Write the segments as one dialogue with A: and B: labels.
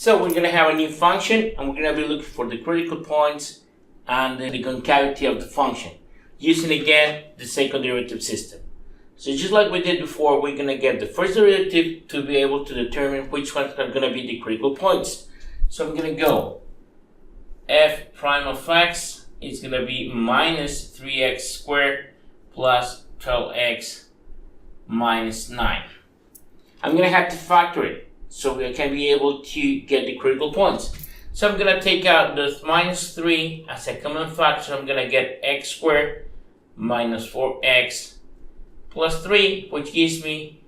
A: So we're going to have a new function, and we're going to be looking for the critical points and the concavity of the function, using again the second derivative system. So just like we did before, we're going to get the first derivative to be able to determine which ones are going to be the critical points. So I'm going to go f prime of x is going to be minus 3x squared plus 12x minus 9. I'm going to have to factor it so we can be able to get the critical points. So I'm going to take out the minus 3 as a common factor. So I'm going to get x squared minus 4x plus 3, which gives me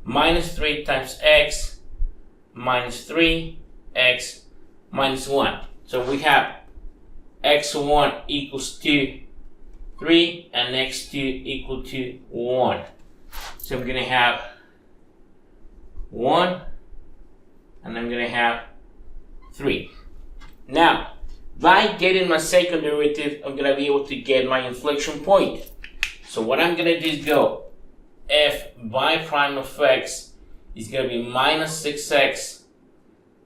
A: minus 3 times x minus 3x minus 1. So we have x1 equals to 3 and x2 equal to 1. So I'm going to have 1 and I'm going to have 3. Now, by getting my second derivative, I'm going to be able to get my inflection point. So what I'm going to do is go f by prime of x is going to be minus 6x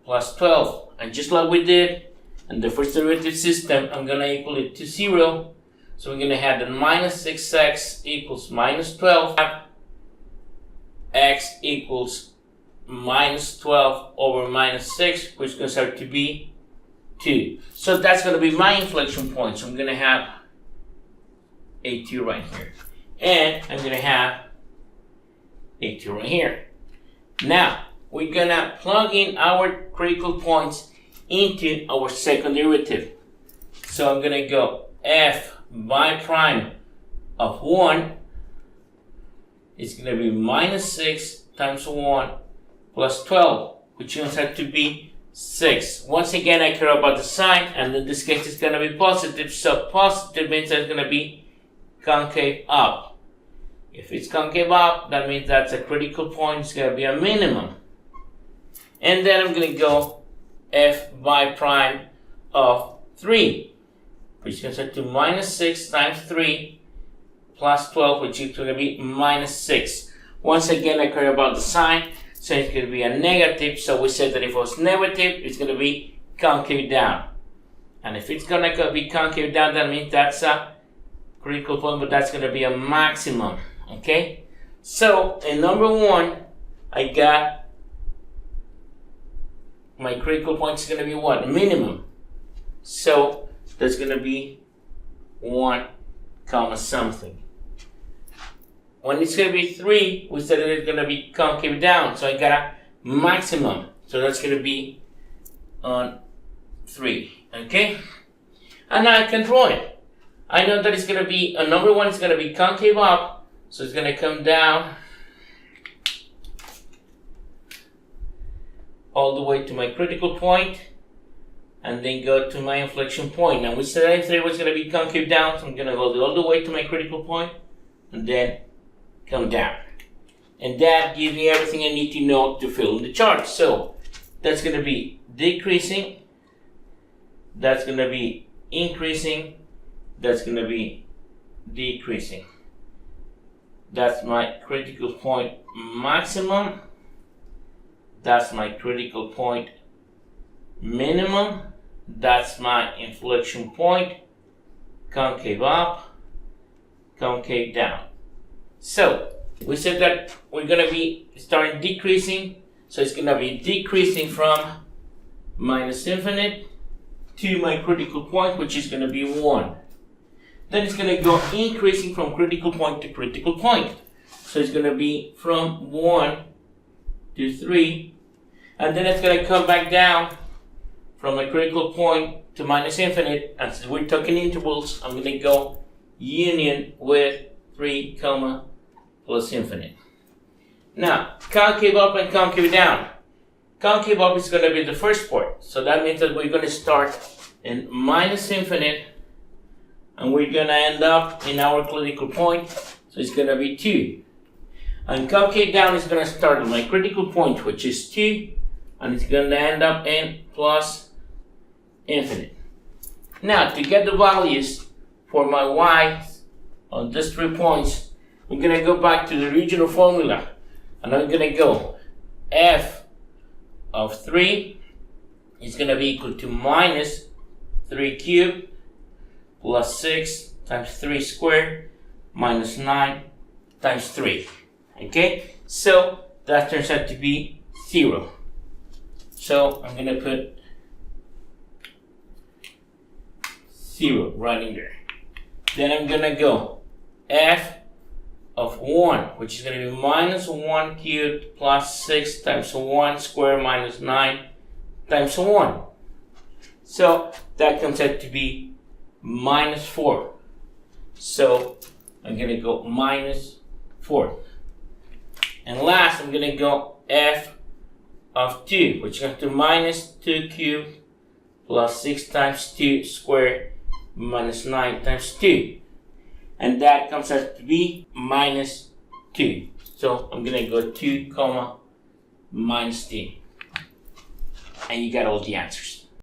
A: plus 12. And just like we did in the first derivative system, I'm going to equal it to 0. So we're going to have the minus 6x equals minus 12. X equals minus 12 over minus 6, which comes out to be 2. So that's going to be my inflection point. So I'm going to have a 2 right here. And I'm going to have a 2 right here. Now, we're going to plug in our critical points into our second derivative. So I'm going to go f by prime of 1 is going to be minus 6 times 1 plus 12, which turns out to be 6. Once again, I care about the sign, and in this case, it's going to be positive. So positive means that it's going to be concave up. If it's concave up, that means that's a critical point. It's going to be a minimum. And then I'm going to go f by prime of 3, which comes out to minus 6 times 3 plus 12, which is going to be minus 6. Once again, I care about the sign, so it's going to be a negative. So we said that if it was negative, it's going to be concave down. And if it's going to be concave down, that means that's a critical point, but that's going to be a maximum. Okay? So in number 1, I got my critical point is going to be what? Minimum. So that's going to be 1 comma something. When it's going to be 3, we said that it's going to be concave down. So I got a maximum. So that's going to be on 3. Okay? And now I can draw it. I know that it's going to be, number 1 is going to be concave up. So it's going to come down all the way to my critical point and then go to my inflection point. Now we said that 3 was going to be concave down, so I'm going to go all the way to my critical point and then come down. And that gives me everything I need to know to fill in the chart. So that's going to be decreasing, that's going to be increasing, that's going to be decreasing. That's my critical point maximum. That's my critical point minimum. That's my inflection point. Concave up, concave down. So we said that we're going to be starting decreasing. So it's going to be decreasing from minus infinite to my critical point, which is going to be 1. Then it's going to go increasing from critical point to critical point. So it's going to be from 1 to 3. And then it's going to come back down from my critical point to minus infinite. And since we're talking intervals, I'm going to go union with 3 comma plus infinite. Now, concave up and concave down. Concave up is going to be the first part. So that means that we're going to start in minus infinite and we're going to end up in our critical point. So it's going to be 2. And concave down is going to start at my critical point, which is 2, and it's going to end up in plus infinite. Now, to get the values for my y on these 3 points, we're going to go back to the original formula. And I'm going to go f of 3 is going to be equal to minus 3 cubed plus 6 times 3 squared minus 9 times 3. Okay, so that turns out to be 0. So I'm going to put 0 right in there. Then I'm going to go f of 1, which is going to be minus 1 cubed plus 6 times 1 squared minus 9 times 1. So that comes out to be minus 4. So I'm going to go minus 4. And last, I'm going to go f of 2, which is going to minus 2 cubed plus 6 times 2 squared minus 9 times 2. And that comes out to be minus 2. So I'm going to go 2 comma minus 2. And you got all the answers.